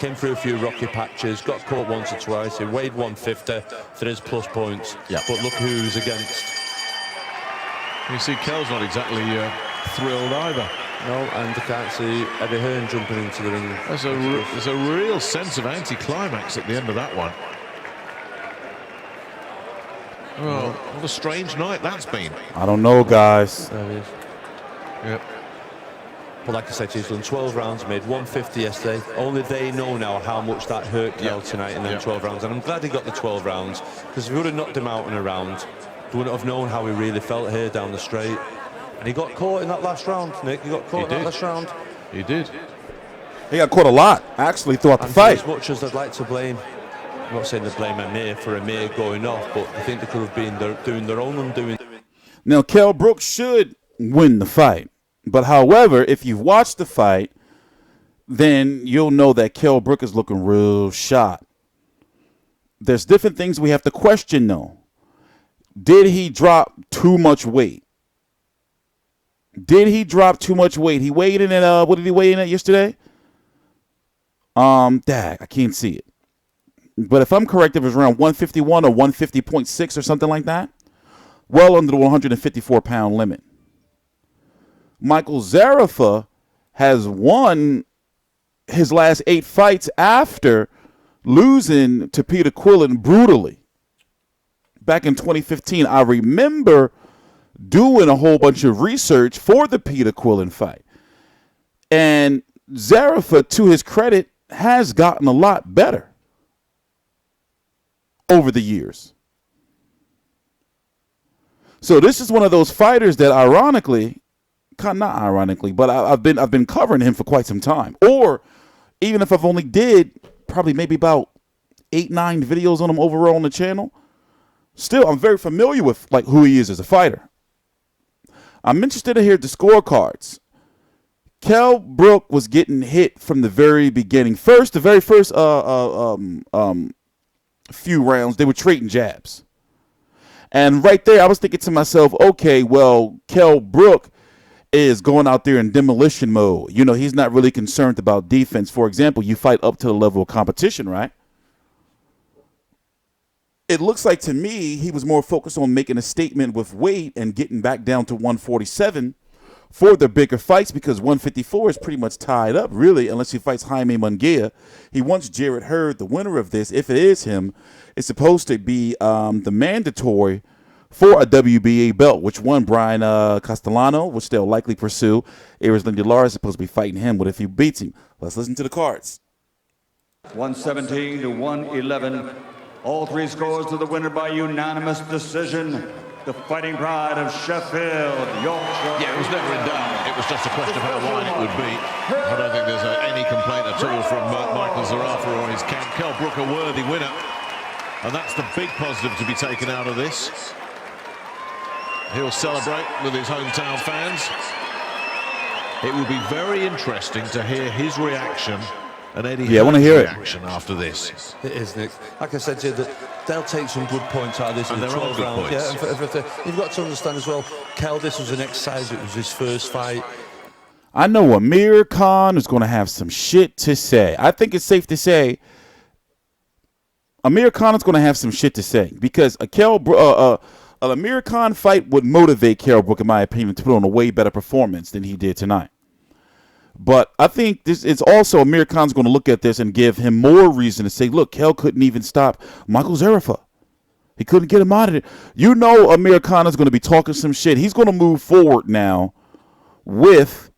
came through a few rocky patches, got caught once or twice. He weighed 150. There is plus points. But look who's against. You see, Kell's not exactly thrilled either. No, and I can't see Eddie Hearn jumping into the ring. There's a real sense of anticlimax at the end of that one. Well, what a strange night that's been. I don't know, guys. There he is. Yep. But like I said, he's done 12 rounds, made 150 yesterday. Only they know now how much that hurt Kell tonight in them 12 rounds. And I'm glad he got the 12 rounds, because if he would have knocked him out in a round, they wouldn't have known how he really felt here down the straight. And he got caught in that last round, Nick. He got caught in that last round. He did. He got caught a lot, actually, throughout the fight. As much as I'd like to blame, I'm not saying to blame Amir for Amir going off, but I think they could have been doing their own undoing. Now, Kell Brook should win the fight. But, however, if you've watched the fight, then you'll know that Kell Brook is looking real shot. There's different things we have to question, though. Did he drop too much weight? Did he drop too much weight? He weighed in at, what did he weigh in at yesterday? Dag, I can't see it. But if I'm correct, it was around 151 or 150.6 or something like that. Well under the 154-pound limit. Michael Zerafa has won his last 8 fights after losing to Peter Quillen brutally. Back in 2015, I remember doing a whole bunch of research for the Peter Quillen fight. And Zerafa, to his credit, has gotten a lot better over the years. So this is one of those fighters that ironically, not ironically, but I've been covering him for quite some time. Or even if I've only did probably maybe about 8-9 videos on him overall on the channel, still I'm very familiar with like who he is as a fighter. I'm interested to hear the scorecards. Kell Brook was getting hit from the very beginning. The very first few rounds, they were trading jabs. And right there, I was thinking to myself, okay, well, Kell Brook is going out there in demolition mode. You know, he's not really concerned about defense. For example, you fight up to the level of competition, right? It looks like to me he was more focused on making a statement with weight and getting back down to 147 for the bigger fights, because 154 is pretty much tied up, really, unless he fights Jaime Munguia. He wants Jarrett Hurd, the winner of this, if it is him, is supposed to be the mandatory for a WBA belt, which won Brian Castellano, which they'll likely pursue. Erislandy Lara is supposed to be fighting him, but if he beats him, let's listen to the cards. 117 to 111. All 3 scores to the winner by unanimous decision. The Fighting Pride of Sheffield, Yorkshire. Yeah, it was never in doubt. It was just a question of how wide it would be. I don't think there's any complaint at all from Michael Zerafa or his camp. Kell Brook, a worthy winner. And that's the big positive to be taken out of this. He'll celebrate with his hometown fans. It will be very interesting to hear his reaction and Eddie I want to hear reaction after this. It is, Nick. Like I said to you, that they'll take some good points out of this in the 12 rounds. Yeah, and you've got to understand as well, Kell, this was an exercise. It was his first fight. I know Amir Khan is going to have some shit to say. I think it's safe to say Amir Khan is going to have some shit to say, because an Amir Khan fight would motivate Kell Brook, in my opinion, to put on a way better performance than he did tonight. But I think it's also Amir Khan's going to look at this and give him more reason to say, look, Kell couldn't even stop Michael Zerafa. He couldn't get him out of it. You know Amir Khan is going to be talking some shit. He's going to move forward now with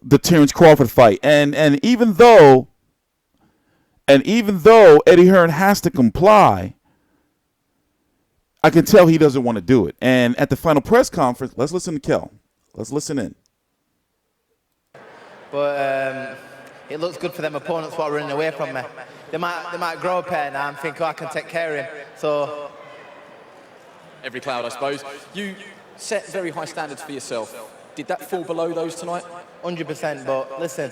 the Terrence Crawford fight. And even though Eddie Hearn has to comply, I can tell he doesn't want to do it. And at the final press conference, let's listen to Kell. Let's listen in. But it looks good for them opponents who are running away from me. They might grow a pair now and think, oh, I can take care of him. So every cloud, I suppose. You set very high standards for yourself. Did that fall below those tonight? 100%, but listen,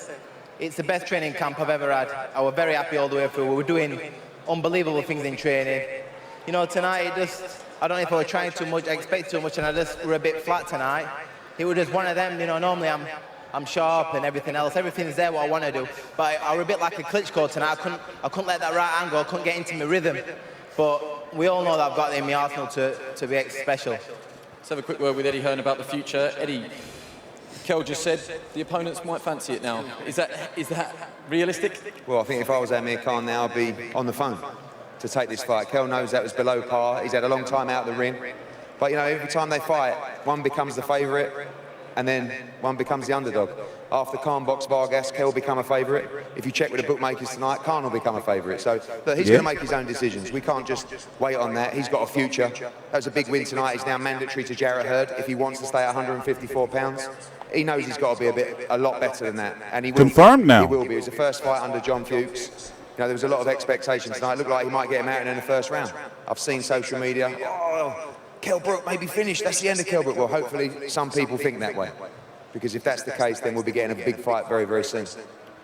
it's the best training camp I've ever had. I was very happy all the way through. We were doing unbelievable things in training. You know, tonight, I don't know if I was trying too much, I expect too much, and I just were a bit flat tonight. It was just one of them, you know, normally I'm I'm sharp and everything else. Everything's there what I want to do. But I was a bit like a Klitschko tonight. I couldn't let that right angle. I couldn't get into my rhythm. But we all know that I've got it in my arsenal to be special. Let's have a quick word with Eddie Hearn about the future. Eddie, Kell just said the opponents might fancy it now. Is that realistic? Well, I think if I was Amir Khan now, I'd be on the phone to take this fight. Kell knows that was below par. He's had a long time out of the ring. But, you know, every time they fight, one becomes the favourite and then one becomes the underdog. After Khan boxed Vargas, Kell will become a favourite. If you check with the bookmakers tonight, Khan will become a favourite. So, look, he's going to make his own decisions. We can't just wait on that. He's got a future. That was a big win tonight. He's now mandatory to Hurd if he wants to stay at 154 pounds. He knows he's got to be a lot better than that. And he will Confirmed now. He will be. It was the first fight under John Fuchs. You know, there was a lot of expectations tonight. It looked like he might get him out in the first round. I've seen social media, oh, Kell Brook may be finished. That's the end of Kell Brook. Well, hopefully some people think that way. Because if that's the case, then we'll be getting a big fight very, very soon.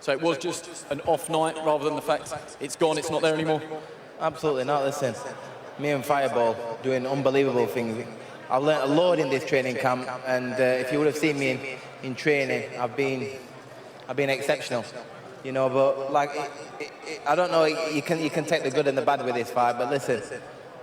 So it was just an off night rather than the fact it's gone, it's not there anymore? Absolutely not. Listen, me and Fireball doing unbelievable things. I've learnt a lot in this training camp, and if you would have seen me in training, I've been exceptional. You know, but like, I don't know. You can take the good and the bad with this fight, but listen,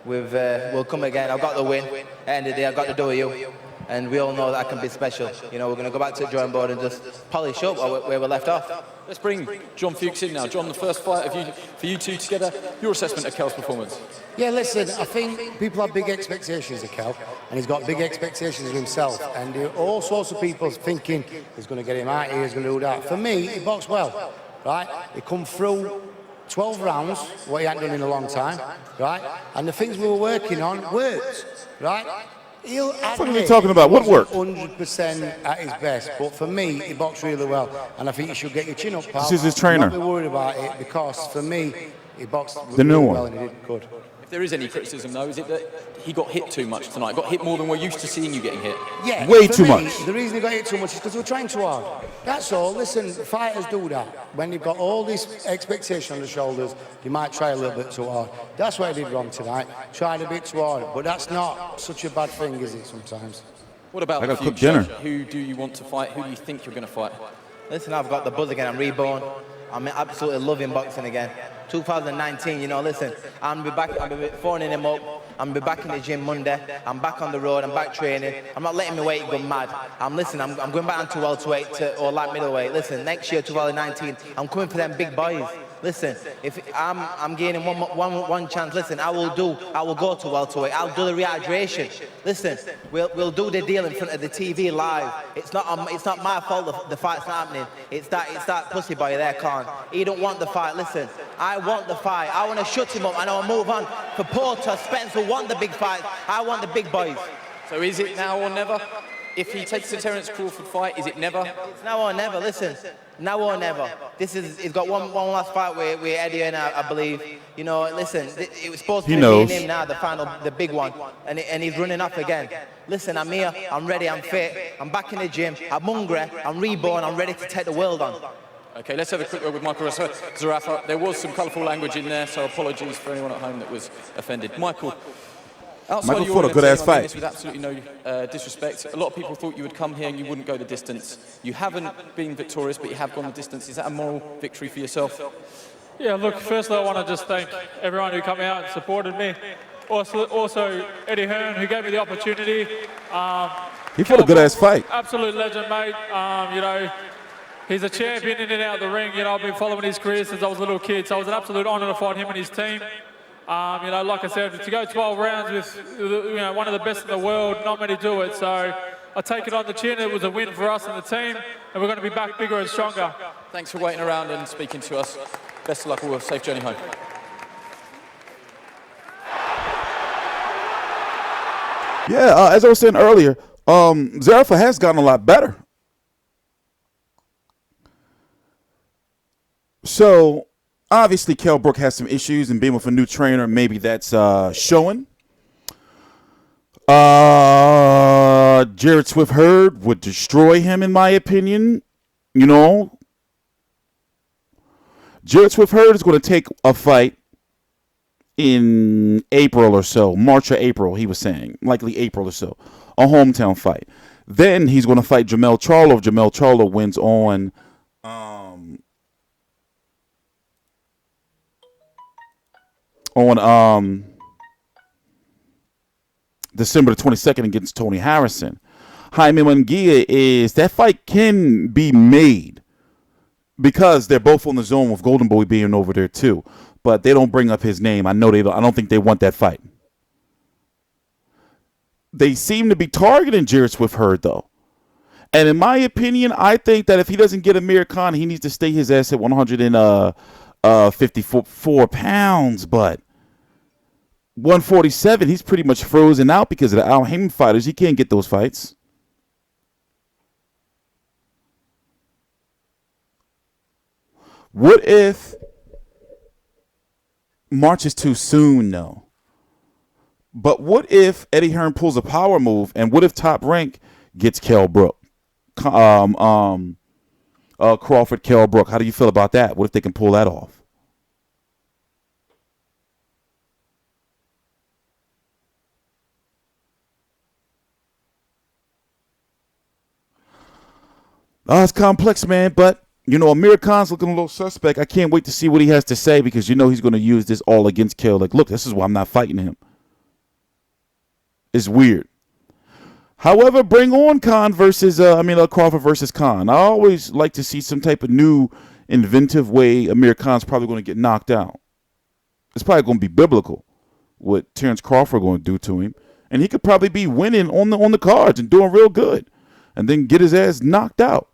we'll come again. I've got the win. At the end of the day, I've got the W. And we all know that I can be special. You know, we're going to go back to the drawing board and just polish up where we're left off. Let's bring John Fuchs in now. John, the first fight for you two together, your assessment of Kell's performance? Yeah, listen, I think people have big expectations of Kell, and he's got big expectations of himself. And all sorts of people thinking he's going to get him out here, he's going to do that. For me, he boxed well, right? He come through 12 rounds, what he hadn't done in a long time, right? And the things we were working on worked, right? What are we talking about? What worked? 100% at his best, but for me, he boxed really well, and I think you should get your chin up, pal. This is his trainer. Don't be worried about it, because for me, he boxed The new really one. well and he did good. If there is any criticism, though, is it that he got hit too much tonight? Got hit more than we're used to seeing you getting hit? Yeah, way for too me, much. The reason he got hit too much is because we're trying too hard. That's all. Listen, fighters do that. When they've got all this expectation on the shoulders, they might try a little bit too hard. That's what he did wrong tonight. Tried a bit too hard, but that's not such a bad thing, is it, sometimes? What about I the gotta cook future? dinner. Who do you want to fight? Who do you think you're going to fight? Listen, I've got the buzz again. I'm reborn. I'm absolutely loving boxing again. 2019, you know, listen, I'm be phoning him up. I'm be back in the gym Monday. I'm back on the road. I'm back training. I'm not letting my weight go mad. I'm going back down to welterweight or light middleweight. Listen, next year, 2019, I'm coming for them big boys. Listen, if I'm gaining one chance, listen, I will go to welterweight. I'll do the rehydration. Listen, we'll do the deal in front of the TV live. It's not my fault the fight's not happening. It's that pussy boy there, Khan. He don't want the fight. Listen, I want the fight. I want to shut him up and I'll move on. For Porter, Spence will want the big fight. I want the big boys. So is it now or never? If he takes the Terence Crawford fight, is it never? It's now or never. Listen, now or never. He's got one last fight with Eddie, and I believe. You know, listen, it was supposed to be me and him now, the big one, and he's running up again. Listen, I'm here, I'm ready, I'm fit, I'm back in the gym, I'm hungry, I'm reborn, I'm ready to take the world on. Okay, let's have a quick word with Michael Zerafa. There was some colourful language in there, so apologies for anyone at home that was offended. Michael, outside of your fought a good-ass fight. With absolutely no disrespect, a lot of people thought you would come here and you wouldn't go the distance. You haven't been victorious, but you have gone the distance. Is that a moral victory for yourself? Yeah, look, firstly I want to just thank everyone who came out and supported me. Also Eddie Hearn, who gave me the opportunity. He fought a good-ass fight. Absolute legend, mate. You know, he's a champion in and out of the ring. You know, I've been following his career since I was a little kid, so it was an absolute honour to fight him and his team. You know, like I said, to go 12 rounds with one of the best in the world, not many do it. So I take it on the chin. It was a win for us and the team, and we're going to be back bigger and stronger. Thanks for waiting around and speaking to us. Best of luck, all. Safe journey home. Yeah, as I was saying earlier, Zerafa has gotten a lot better. So obviously, Kell Brook has some issues, and being with a new trainer, maybe that's showing. Jared Swift Hurd would destroy him, in my opinion. You know, Jared Swift Hurd is going to take a fight in April or so, March or April, he was saying, likely April or so, a hometown fight. Then he's going to fight Jamel Charlo. If Jamel Charlo wins on December the 22nd against Tony Harrison. Jaime Munguia is, that fight can be made because they're both on the zone with Golden Boy being over there too. But they don't bring up his name. I know they don't. I don't think they want that fight. They seem to be targeting Jarrett Swift Hurd though. And in my opinion, I think that if he doesn't get Amir Khan, he needs to stay his ass at 154 pounds. But 147, he's pretty much frozen out because of the Al Haymon fighters. He can't get those fights. What if March is too soon, though? But what if Eddie Hearn pulls a power move, and what if Top Rank gets Kell Brook? Crawford, Kell Brook. How do you feel about that? What if they can pull that off? It's complex, man, but you know, Amir Khan's looking a little suspect. I can't wait to see what he has to say because you know he's going to use this all against Kell. Like, look, this is why I'm not fighting him. It's weird. However, bring on Khan versus, Crawford versus Khan. I always like to see some type of new, inventive way Amir Khan's probably going to get knocked out. It's probably going to be biblical what Terrence Crawford going to do to him. And he could probably be winning on the cards and doing real good and then get his ass knocked out.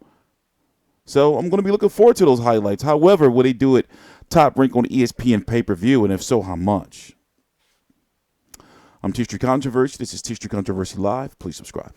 So I'm going to be looking forward to those highlights. However, will they do it Top Rank on ESPN pay-per-view? And if so, how much? I'm TstreeT Controversy. This is TstreeT Controversy Live. Please subscribe.